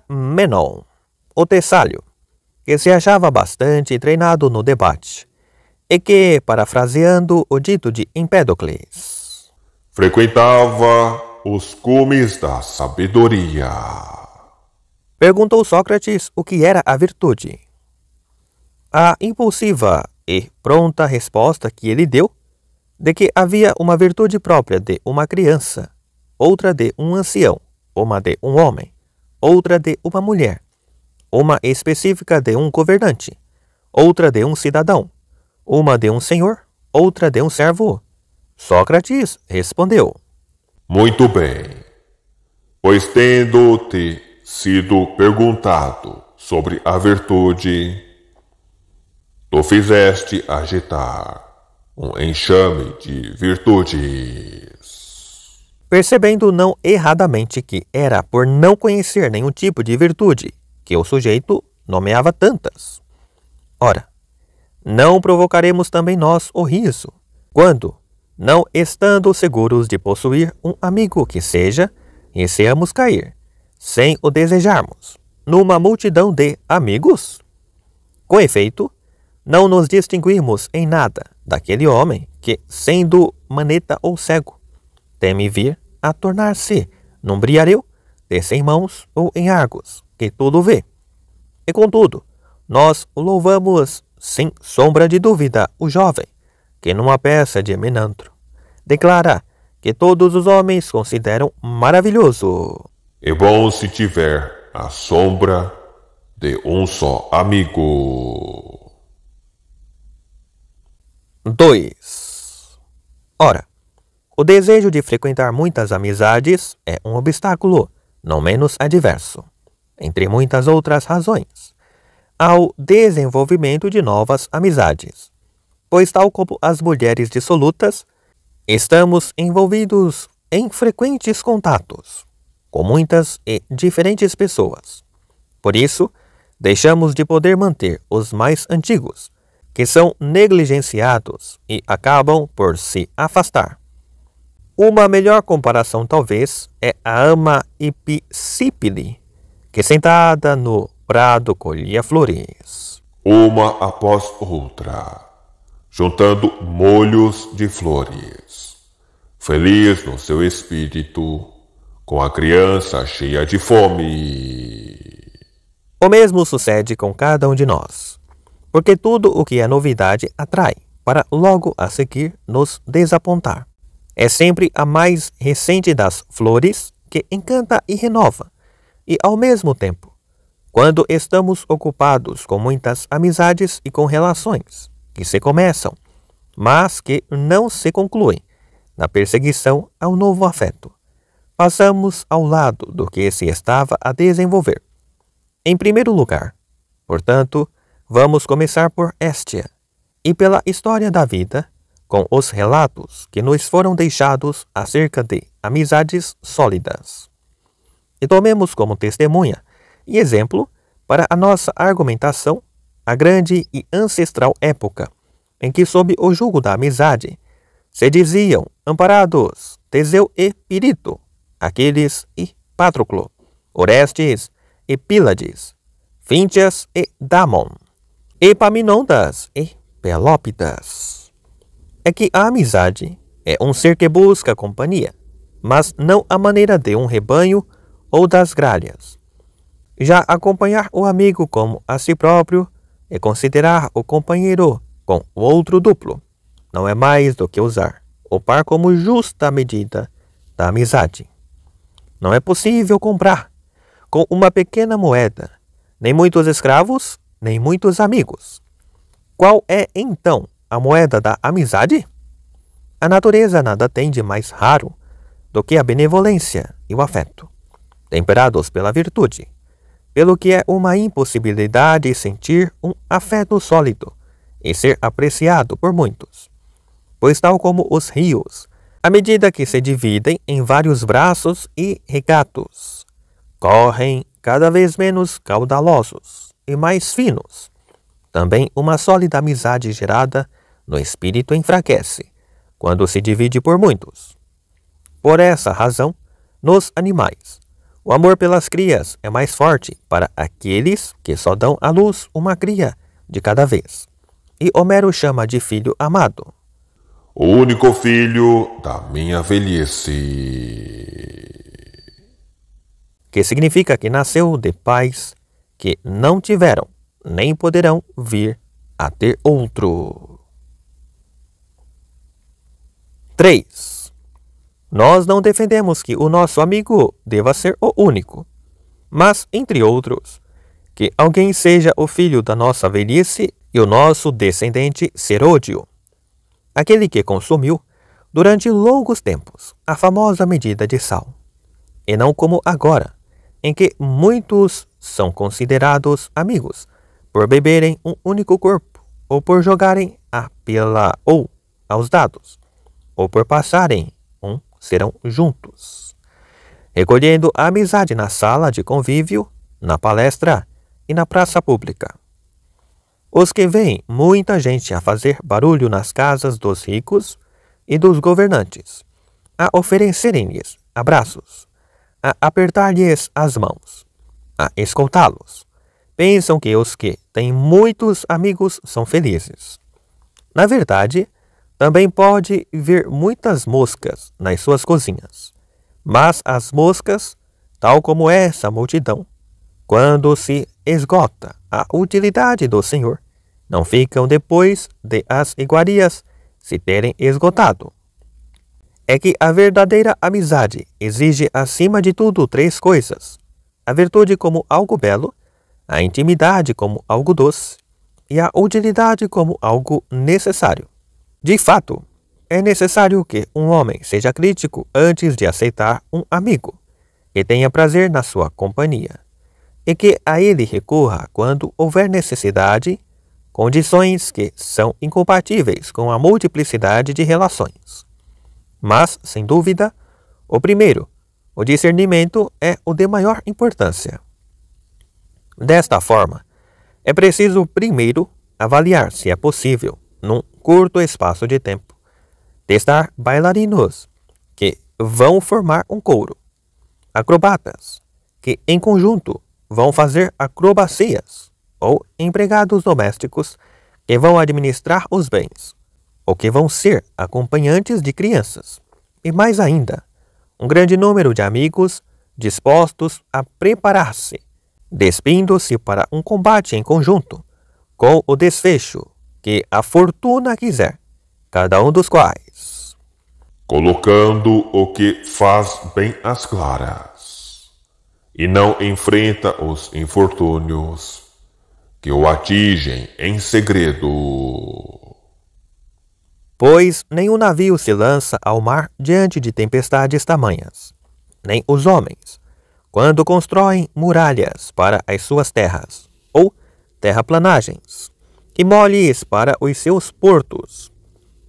Menon, o Tessália, que se achava bastante treinado no debate, e que, parafraseando o dito de Empédocles, frequentava os cumes da sabedoria. Perguntou Sócrates o que era a virtude. A impulsiva e pronta resposta que ele deu, de que havia uma virtude própria de uma criança, outra de um ancião, uma de um homem, outra de uma mulher, uma específica de um governante, outra de um cidadão, uma de um senhor, outra de um servo. Sócrates respondeu: Muito bem, pois tendo-te sido perguntado sobre a virtude, tu fizeste agitar um enxame de virtudes. Percebendo não erradamente que era por não conhecer nenhum tipo de virtude que o sujeito nomeava tantas. Ora, não provocaremos também nós o riso, quando, não estando seguros de possuir um amigo que seja, receamos cair, sem o desejarmos, numa multidão de amigos? Com efeito, não nos distinguimos em nada daquele homem que, sendo maneta ou cego, teme vir a tornar-se num briaréu de 100 mãos ou em Argos, que tudo vê. E contudo, nós o louvamos sem sombra de dúvida o jovem, que numa peça de Menandro declara que todos os homens consideram maravilhoso. É bom se tiver a sombra de um só amigo. 2. Ora, o desejo de frequentar muitas amizades é um obstáculo não menos adverso, entre muitas outras razões, ao desenvolvimento de novas amizades, pois tal como as mulheres dissolutas, estamos envolvidos em frequentes contatos com muitas e diferentes pessoas. Por isso, deixamos de poder manter os mais antigos, que são negligenciados e acabam por se afastar. Uma melhor comparação, talvez, é a ama Hipsípile, que sentada no prado colhia flores, uma após outra, juntando molhos de flores, feliz no seu espírito, com a criança cheia de fome. O mesmo sucede com cada um de nós, porque tudo o que é novidade atrai, para logo a seguir nos desapontar. É sempre a mais recente das flores que encanta e renova, e ao mesmo tempo, quando estamos ocupados com muitas amizades e com relações que se começam, mas que não se concluem, na perseguição ao novo afeto, passamos ao lado do que se estava a desenvolver. Em primeiro lugar, portanto, vamos começar por Héstia, e pela história da vida, com os relatos que nos foram deixados acerca de amizades sólidas. E tomemos como testemunha e exemplo para a nossa argumentação a grande e ancestral época em que, sob o jugo da amizade, se diziam amparados Teseu e Pirito, Aquiles e Patroclo, Orestes e Pílades, Fíntias e Damon, Epaminondas e Pelópidas. É que a amizade é um ser que busca companhia, mas não à maneira de um rebanho ou das gralhas. Já acompanhar o amigo como a si próprio e considerar o companheiro com o outro duplo não é mais do que usar o par como justa medida da amizade. Não é possível comprar com uma pequena moeda nem muitos escravos, nem muitos amigos. Qual é, então, a moeda da amizade? A natureza nada tem de mais raro do que a benevolência e o afeto, temperados pela virtude, pelo que é uma impossibilidade sentir um afeto sólido e ser apreciado por muitos. Pois tal como os rios, à medida que se dividem em vários braços e regatos, correm cada vez menos caudalosos e mais finos, também uma sólida amizade gerada no espírito enfraquece quando se divide por muitos. Por essa razão, nos animais, O amor pelas crias é mais forte para aqueles que só dão à luz uma cria de cada vez. E Homero chama de filho amado o único filho da minha velhice, que significa que nasceu de pais que não tiveram nem poderão vir a ter outro. 3. Nós não defendemos que o nosso amigo deva ser o único, mas, entre outros, que alguém seja o filho da nossa velhice e o nosso descendente seródio, aquele que consumiu, durante longos tempos, a famosa medida de sal, e não como agora, em que muitos são considerados amigos por beberem um único corpo, ou por jogarem a pela ou aos dados, ou por passarem serão juntos, recolhendo a amizade na sala de convívio, na palestra e na praça pública. Os que veem muita gente a fazer barulho nas casas dos ricos e dos governantes, a oferecerem-lhes abraços, a apertar-lhes as mãos, a escoltá-los, pensam que os que têm muitos amigos são felizes. Na verdade, também pode ver muitas moscas nas suas cozinhas, mas as moscas, tal como essa multidão, quando se esgota a utilidade do Senhor, não ficam depois de as iguarias se terem esgotado. É que a verdadeira amizade exige acima de tudo 3 coisas: a virtude como algo belo, a intimidade como algo doce e a utilidade como algo necessário. De fato, é necessário que um homem seja crítico antes de aceitar um amigo, que tenha prazer na sua companhia, e que a ele recorra quando houver necessidade, condições que são incompatíveis com a multiplicidade de relações. Mas, sem dúvida, o primeiro, o discernimento, é o de maior importância. Desta forma, é preciso primeiro avaliar se é possível, num curto espaço de tempo, testar bailarinos que vão formar um coro, acrobatas que em conjunto vão fazer acrobacias, ou empregados domésticos que vão administrar os bens, ou que vão ser acompanhantes de crianças, e mais ainda, um grande número de amigos dispostos a preparar-se, despindo-se para um combate em conjunto, com o desfecho que a fortuna quiser, cada um dos quais, colocando o que faz bem às claras, e não enfrenta os infortúnios que o atingem em segredo. Pois nenhum navio se lança ao mar diante de tempestades tamanhas, nem os homens, quando constroem muralhas para as suas terras, ou terraplanagens, e moles para os seus portos,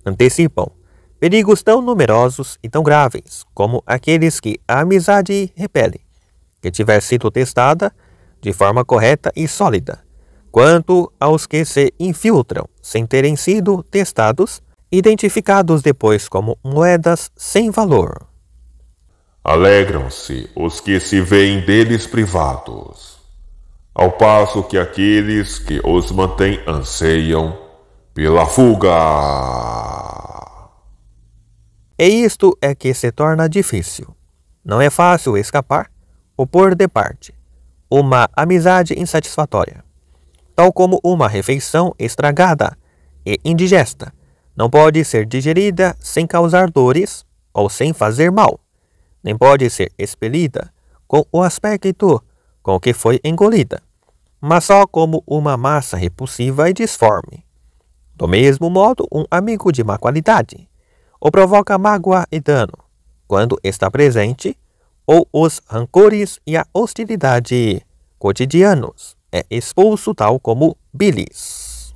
antecipam perigos tão numerosos e tão graves como aqueles que a amizade repele, que tiver sido testada de forma correta e sólida, quanto aos que se infiltram sem terem sido testados, identificados depois como moedas sem valor. Alegram-se os que se veem deles privados, ao passo que aqueles que os mantêm anseiam pela fuga. E isto é que se torna difícil. Não é fácil escapar ou pôr de parte uma amizade insatisfatória, tal como uma refeição estragada e indigesta não pode ser digerida sem causar dores ou sem fazer mal, nem pode ser expelida com o aspecto com que foi engolida, mas só como uma massa repulsiva e disforme. Do mesmo modo, um amigo de má qualidade ou provoca mágoa e dano quando está presente, ou os rancores e a hostilidade cotidianos é expulso tal como bilis.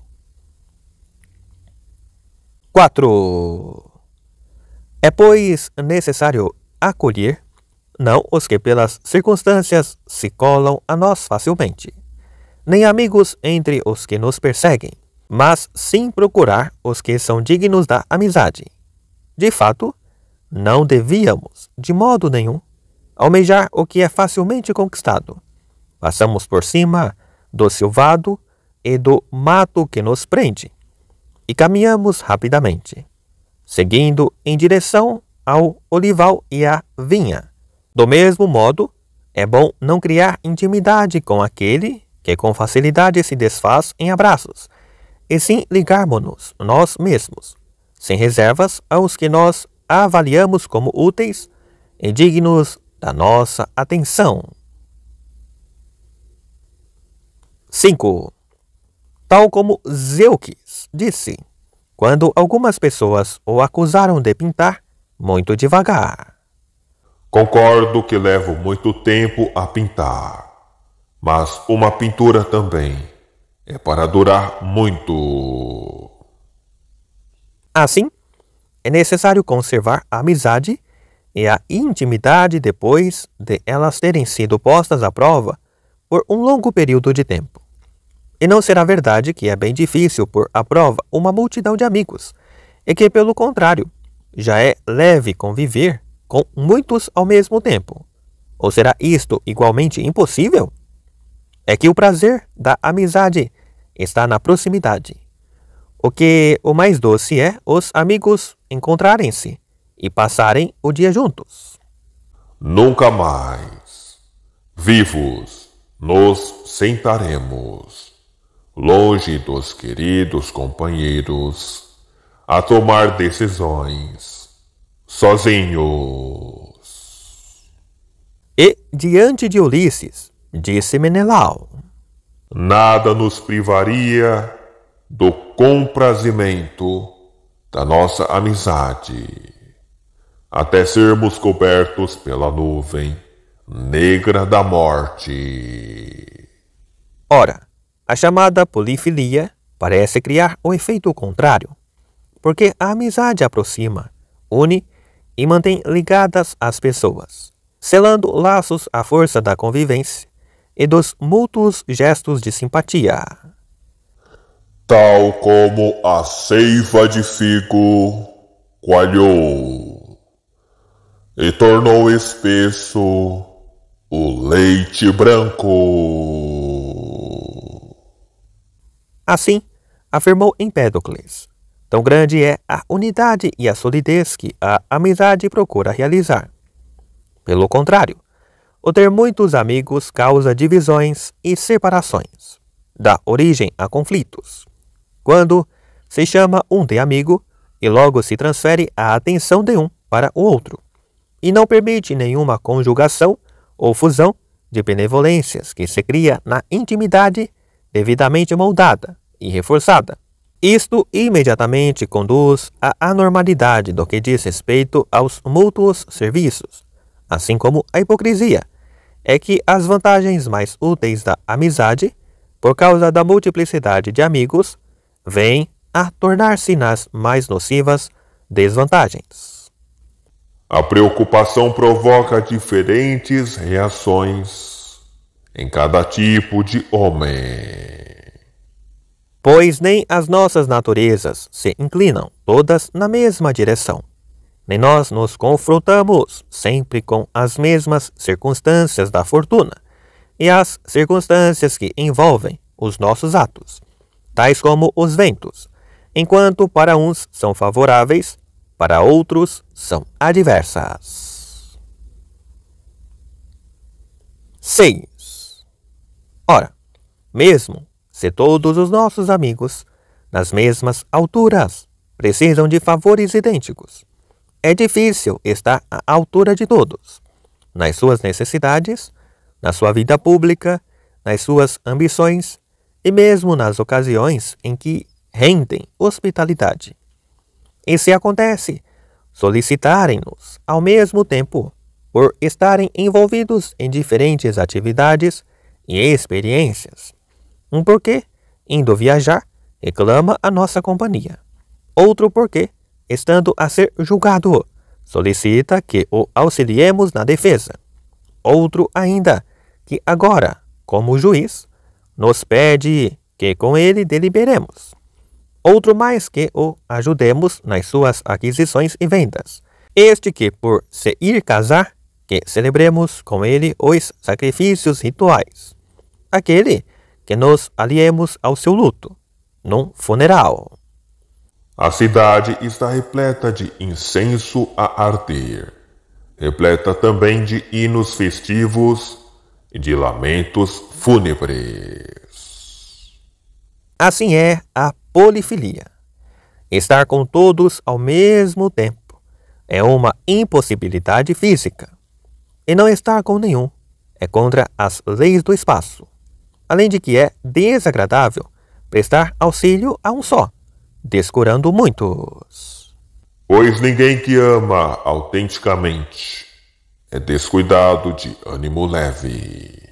4. É, pois, necessário acolher, não os que pelas circunstâncias se colam a nós facilmente, nem amigos entre os que nos perseguem, mas sim procurar os que são dignos da amizade. De fato, não devíamos, de modo nenhum, almejar o que é facilmente conquistado. Passamos por cima do silvado e do mato que nos prende, e caminhamos rapidamente, seguindo em direção ao olival e à vinha. Do mesmo modo, é bom não criar intimidade com aquele que com facilidade se desfaz em abraços, e sim ligarmos-nos nós mesmos, sem reservas, aos que nós avaliamos como úteis e dignos da nossa atenção. 5. Tal como Zeuxis disse, quando algumas pessoas o acusaram de pintar muito devagar. Concordo que levo muito tempo a pintar, mas uma pintura também é para durar muito. Assim, é necessário conservar a amizade e a intimidade depois de elas terem sido postas à prova por um longo período de tempo. E não será verdade que é bem difícil pôr à prova uma multidão de amigos, e que, pelo contrário, já é leve conviver com muitos ao mesmo tempo. Ou será isto igualmente impossível? É que o prazer da amizade está na proximidade. O que o mais doce é os amigos encontrarem-se e passarem o dia juntos. Nunca mais, vivos, nos sentaremos, longe dos queridos companheiros, a tomar decisões, sozinhos. E, diante de Ulisses, disse Menelau: Nada nos privaria do comprazimento da nossa amizade, até sermos cobertos pela nuvem negra da morte. Ora, a chamada polifilia parece criar o efeito contrário, porque a amizade aproxima, une e mantém ligadas as pessoas, selando laços à força da convivência e dos mútuos gestos de simpatia. Tal como a seiva de figo coalhou e tornou espesso o leite branco. Assim, afirmou Empédocles, tão grande é a unidade e a solidez que a amizade procura realizar. Pelo contrário, o ter muitos amigos causa divisões e separações, dá origem a conflitos. Quando se chama um de amigo e logo se transfere a atenção de um para o outro, e não permite nenhuma conjugação ou fusão de benevolências que se cria na intimidade devidamente moldada e reforçada. Isto imediatamente conduz à anormalidade do que diz respeito aos mútuos serviços, assim como a hipocrisia é que as vantagens mais úteis da amizade, por causa da multiplicidade de amigos, vêm a tornar-se nas mais nocivas desvantagens. A preocupação provoca diferentes reações em cada tipo de homem. Pois nem as nossas naturezas se inclinam todas na mesma direção, nem nós nos confrontamos sempre com as mesmas circunstâncias da fortuna e as circunstâncias que envolvem os nossos atos, tais como os ventos, enquanto para uns são favoráveis, para outros são adversas. 6. Ora, mesmo se todos os nossos amigos, nas mesmas alturas, precisam de favores idênticos, é difícil estar à altura de todos, nas suas necessidades, na sua vida pública, nas suas ambições e mesmo nas ocasiões em que rendem hospitalidade. E se acontece solicitarem-nos ao mesmo tempo por estarem envolvidos em diferentes atividades e experiências, um porque, indo viajar, reclama a nossa companhia, outro porque, estando a ser julgado, solicita que o auxiliemos na defesa, outro ainda que agora, como juiz, nos pede que com ele deliberemos, outro mais que o ajudemos nas suas aquisições e vendas, este que, por se ir casar, que celebremos com ele os sacrifícios rituais, aquele que nos aliemos ao seu luto, num funeral. A cidade está repleta de incenso a arder, repleta também de hinos festivos e de lamentos fúnebres. Assim é a polifilia. Estar com todos ao mesmo tempo é uma impossibilidade física, e não estar com nenhum é contra as leis do espaço, além de que é desagradável prestar auxílio a um só, descurando muitos. Pois ninguém que ama autenticamente é descuidado de ânimo leve.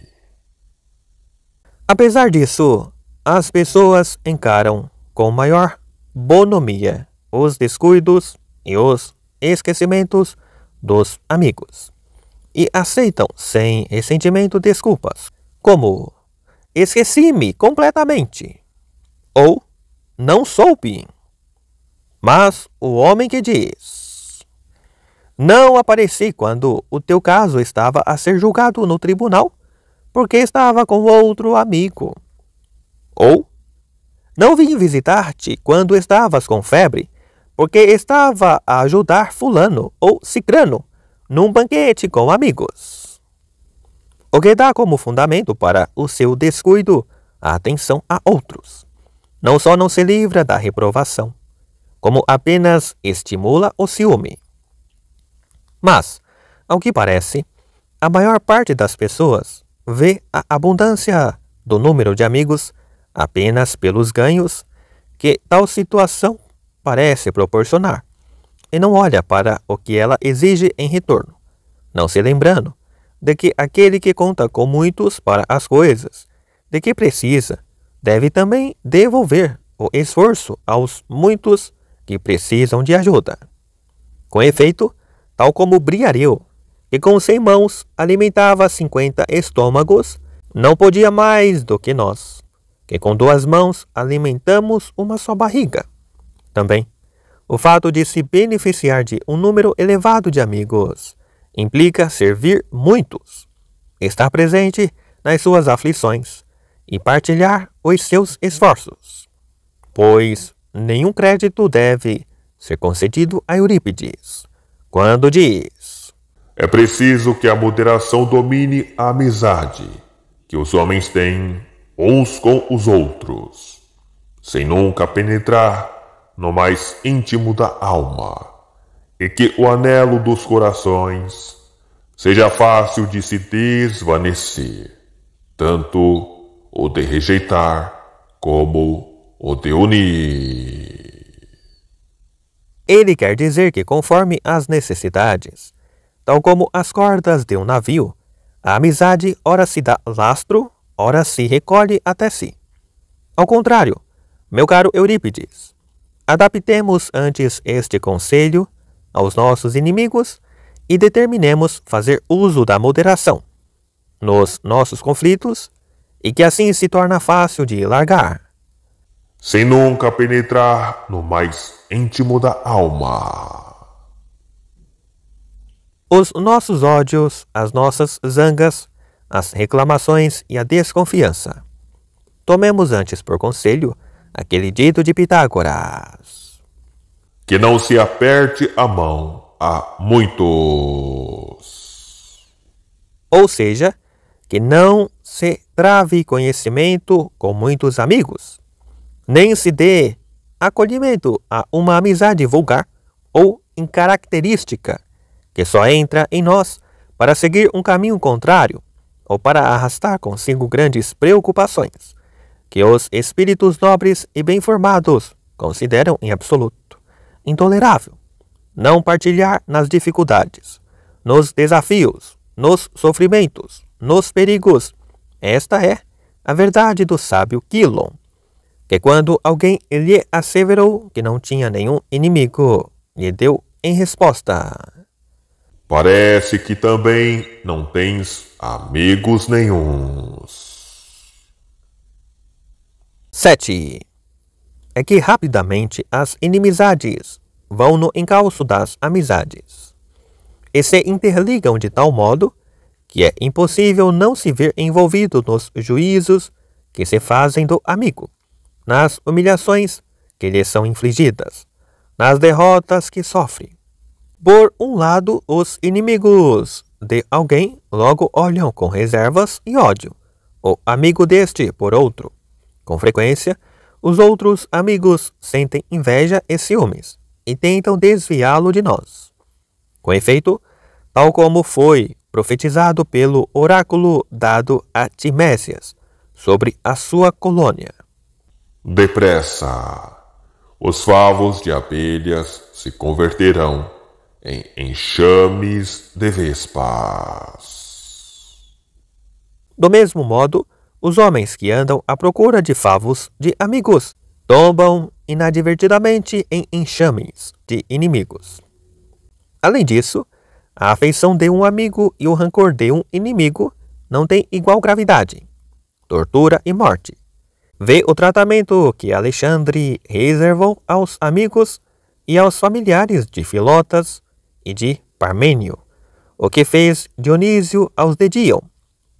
Apesar disso, as pessoas encaram com maior bonomia os descuidos e os esquecimentos dos amigos, e aceitam sem ressentimento desculpas, como esqueci-me completamente, ou não soube. Mas o homem que diz: não apareci quando o teu caso estava a ser julgado no tribunal, porque estava com outro amigo. Ou não vim visitar-te quando estavas com febre, porque estava a ajudar fulano ou cicrano num banquete com amigos. O que dá como fundamento para o seu descuido a atenção a outros. Não só não se livra da reprovação, como apenas estimula o ciúme. Mas, ao que parece, a maior parte das pessoas vê a abundância do número de amigos apenas pelos ganhos que tal situação parece proporcionar, e não olha para o que ela exige em retorno, não se lembrando de que aquele que conta com muitos para as coisas de que precisa deve também devolver o esforço aos muitos que precisam de ajuda. Com efeito, tal como Briareu, que com 100 mãos alimentava 50 estômagos, não podia mais do que nós, que com 2 mãos alimentamos uma só barriga. Também, o fato de se beneficiar de um número elevado de amigos implica servir muitos, estar presente nas suas aflições e partilhar os seus esforços, pois nenhum crédito deve ser concedido a Eurípides, quando diz: é preciso que a moderação domine a amizade que os homens têm uns com os outros, sem nunca penetrar no mais íntimo da alma, e que o anelo dos corações seja fácil de se desvanecer, tanto o de rejeitar como o de unir. Ele quer dizer que, conforme as necessidades, tal como as cordas de um navio, a amizade ora se dá lastro, ora se recolhe até si. Ao contrário, meu caro Eurípides, adaptemos antes este conselho aos nossos inimigos e determinemos fazer uso da moderação nos nossos conflitos, e que assim se torna fácil de largar, sem nunca penetrar no mais íntimo da alma, os nossos ódios, as nossas zangas, as reclamações e a desconfiança. Tomemos antes por conselho aquele dito de Pitágoras: que não se aperte a mão a muitos. Ou seja, que não se trave conhecimento com muitos amigos, nem se dê acolhimento a uma amizade vulgar ou incaracterística, que só entra em nós para seguir um caminho contrário ou para arrastar consigo grandes preocupações, que os espíritos nobres e bem formados consideram em absoluto intolerável não partilhar nas dificuldades, nos desafios, nos sofrimentos, nos perigos. Esta é a verdade do sábio Quilon, que quando alguém lhe asseverou que não tinha nenhum inimigo, lhe deu em resposta: parece que também não tens amigos nenhuns. 7. É que rapidamente as inimizades vão no encalço das amizades, e se interligam de tal modo que é impossível não se ver envolvido nos juízos que se fazem do amigo, nas humilhações que lhe são infligidas, nas derrotas que sofre. Por um lado, os inimigos de alguém logo olham com reservas e ódio, o amigo deste por outro. Com frequência, os outros amigos sentem inveja e ciúmes e tentam desviá-lo de nós. Com efeito, tal como foi profetizado pelo oráculo dado a Timésias sobre a sua colônia. Depressa, os favos de abelhas se converterão em enxames de vespas. Do mesmo modo, os homens que andam à procura de favos de amigos tombam inadvertidamente em enxames de inimigos. Além disso, a afeição de um amigo e o rancor de um inimigo não têm igual gravidade, tortura e morte. Vê o tratamento que Alexandre reservou aos amigos e aos familiares de Filotas e de Parmênio, o que fez Dionísio aos de Dion,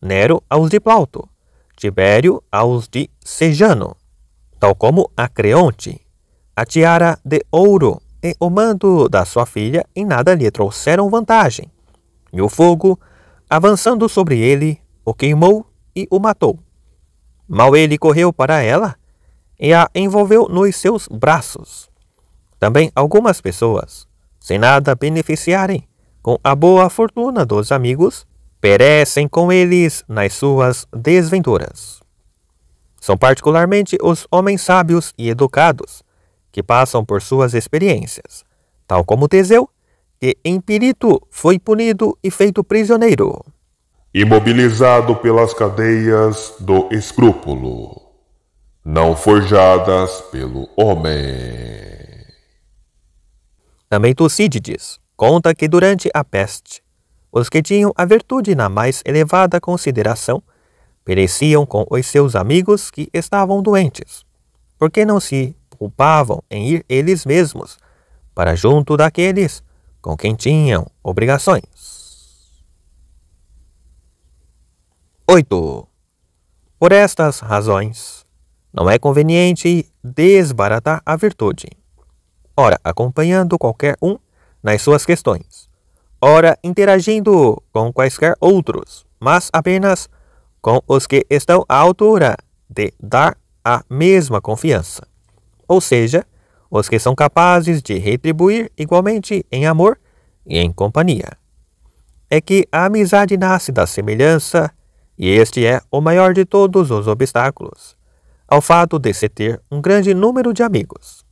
Nero aos de Plauto, Tibério aos de Sejano, tal como a Creonte, a tiara de ouro e o manto da sua filha em nada lhe trouxeram vantagem, e o fogo, avançando sobre ele, o queimou e o matou. Mal ele correu para ela e a envolveu nos seus braços. Também algumas pessoas, sem nada beneficiarem com a boa fortuna dos amigos, perecem com eles nas suas desventuras. São particularmente os homens sábios e educados que passam por suas experiências, tal como Teseu, que em Pirito foi punido e feito prisioneiro. Imobilizado pelas cadeias do escrúpulo, não forjadas pelo homem. Também Tucídides conta que durante a peste, os que tinham a virtude na mais elevada consideração pereciam com os seus amigos que estavam doentes, porque não se culpavam em ir eles mesmos para junto daqueles com quem tinham obrigações. 8. Por estas razões, não é conveniente desbaratar a virtude, ora acompanhando qualquer um nas suas questões, ora interagindo com quaisquer outros, mas apenas com os que estão à altura de dar a mesma confiança, ou seja, os que são capazes de retribuir igualmente em amor e em companhia. É que a amizade nasce da semelhança, e este é o maior de todos os obstáculos ao fato de se ter um grande número de amigos.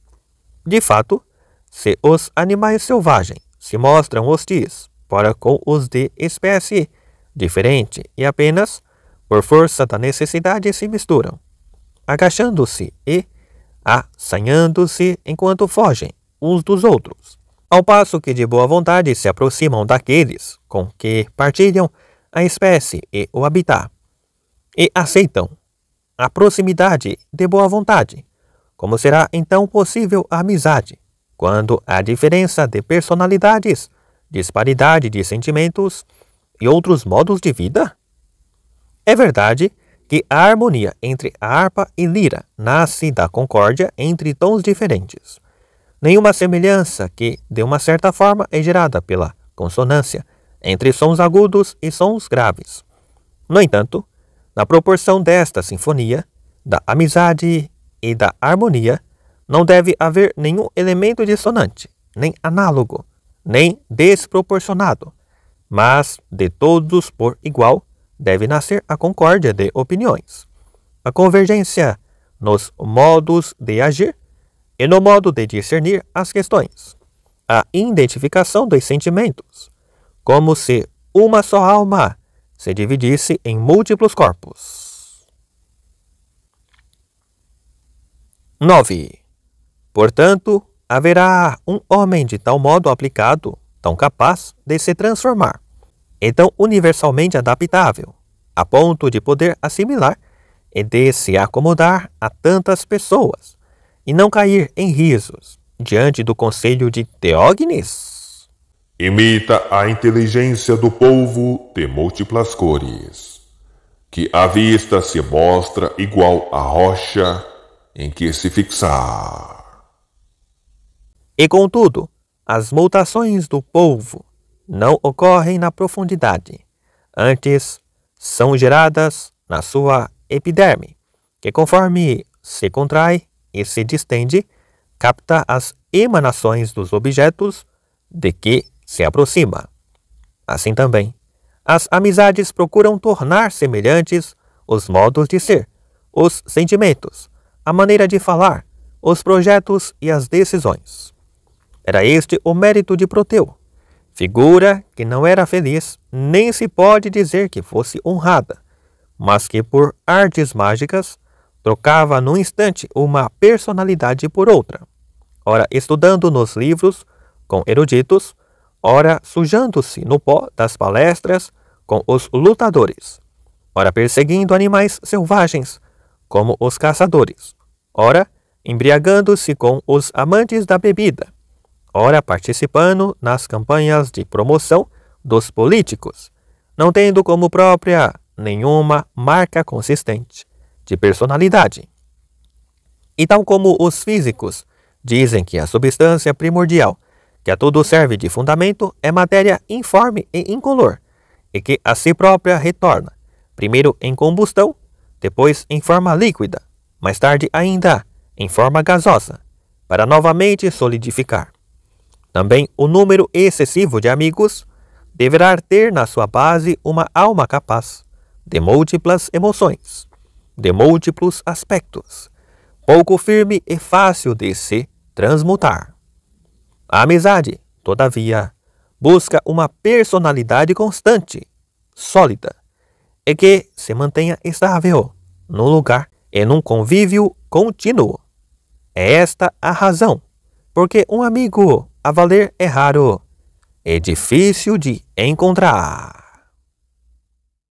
De fato, se os animais selvagens se mostram hostis para com os de espécie diferente e apenas por força da necessidade se misturam, agachando-se e assanhando-se enquanto fogem uns dos outros, ao passo que de boa vontade se aproximam daqueles com que partilham a espécie e o habitat, e aceitam a proximidade de boa vontade. Como será então possível a amizade, quando há diferença de personalidades, disparidade de sentimentos e outros modos de vida? É verdade que a harmonia entre a harpa e lira nasce da concórdia entre tons diferentes. Nenhuma semelhança que, de uma certa forma, é gerada pela consonância entre sons agudos e sons graves. No entanto, na proporção desta sinfonia, da amizade e da harmonia, não deve haver nenhum elemento dissonante, nem análogo, nem desproporcionado, mas de todos por igual deve nascer a concórdia de opiniões, a convergência nos modos de agir e no modo de discernir as questões, a identificação dos sentimentos, como se uma só alma se dividisse em múltiplos corpos. 9. Portanto, haverá um homem de tal modo aplicado, tão capaz de se transformar, e tão universalmente adaptável, a ponto de poder assimilar e de se acomodar a tantas pessoas, e não cair em risos diante do conselho de Teógenes? imita a inteligência do polvo de múltiplas cores, que à vista se mostra igual à rocha em que se fixar. E contudo, as mutações do polvo não ocorrem na profundidade, antes são geradas na sua epiderme, que conforme se contrai e se distende, capta as emanações dos objetos de que se aproxima. Assim também, as amizades procuram tornar semelhantes os modos de ser, os sentimentos, a maneira de falar, os projetos e as decisões. Era este o mérito de Proteu, figura que não era feliz, nem se pode dizer que fosse honrada, mas que por artes mágicas trocava num instante uma personalidade por outra, ora estudando nos livros com eruditos, ora sujando-se no pó das palestras com os lutadores, ora perseguindo animais selvagens como os caçadores, ora embriagando-se com os amantes da bebida, ora participando nas campanhas de promoção dos políticos, não tendo como própria nenhuma marca consistente de personalidade. E tal como os físicos dizem que a substância primordial que a tudo serve de fundamento é matéria informe e incolor, e que a si própria retorna, primeiro em combustão, depois em forma líquida, mais tarde ainda em forma gasosa, para novamente solidificar. Também o número excessivo de amigos deverá ter na sua base uma alma capaz de múltiplas emoções, de múltiplos aspectos, pouco firme e fácil de se transmutar. A amizade, todavia, busca uma personalidade constante, sólida, e que se mantenha estável no lugar e num convívio contínuo. É esta a razão porque um amigo a valer é raro e difícil de encontrar.